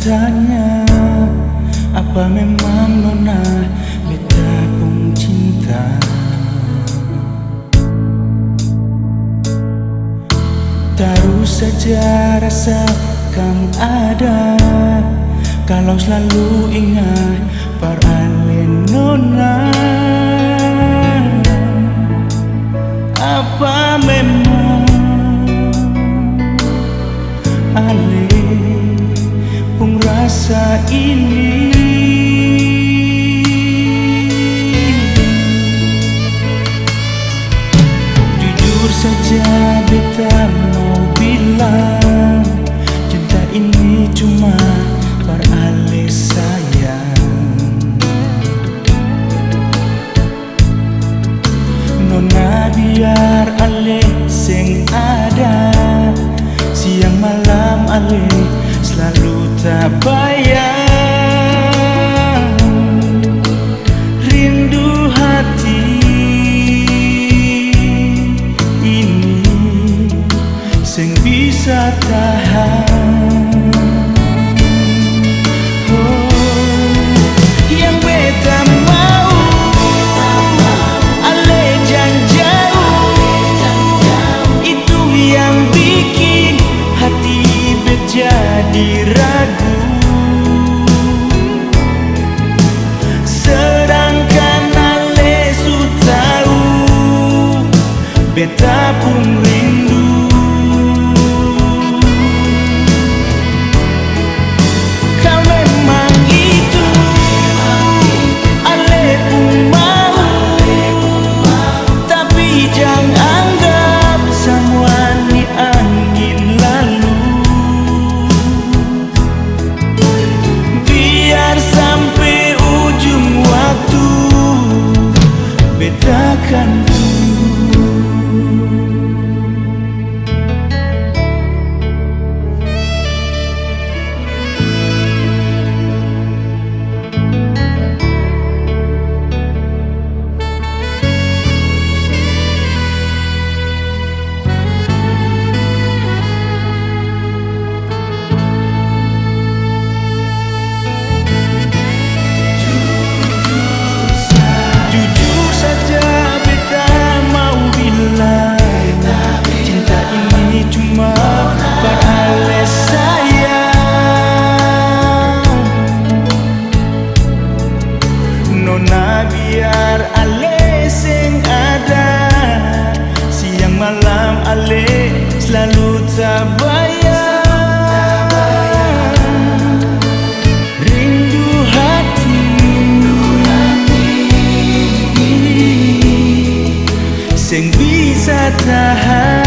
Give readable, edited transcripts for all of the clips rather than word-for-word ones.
bertanya, apa memang nona beta pun cinta? Taruh saja rasa kamu ada, kalau selalu ingat perale nona. Apa memang ale pun rasa ini? Jujur saja beta mau bilang, cinta ini cuma perale sayang. Nona biar ale sing ada, siang malam ale selalu tak bayang. Rindu hati ini sing bisa tahan. Yang beta mau ale jangan jauh, itu yang bikin hati jadi ragu. Sedangkan ale su tahu beta pun rindu. Kau memang itu ale pun mau, tapi jangan anggap semua ni angin lalu. Sampai ujung waktu beta akan tunggu. Nona biar ale sing ada, siang malam ale selalu tak bayang. Rindu hati sing bisa tahan.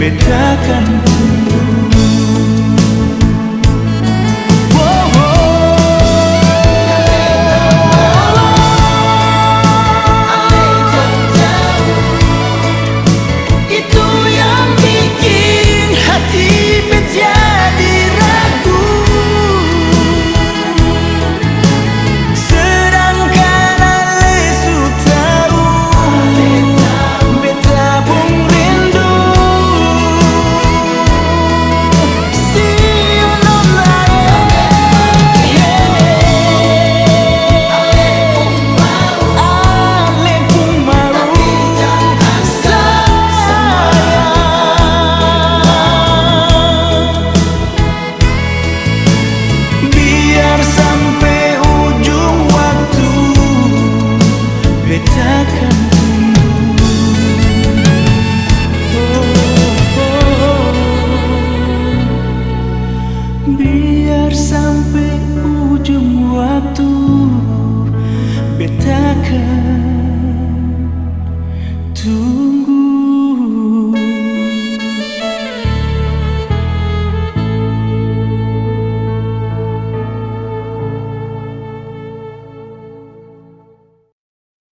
Beta akan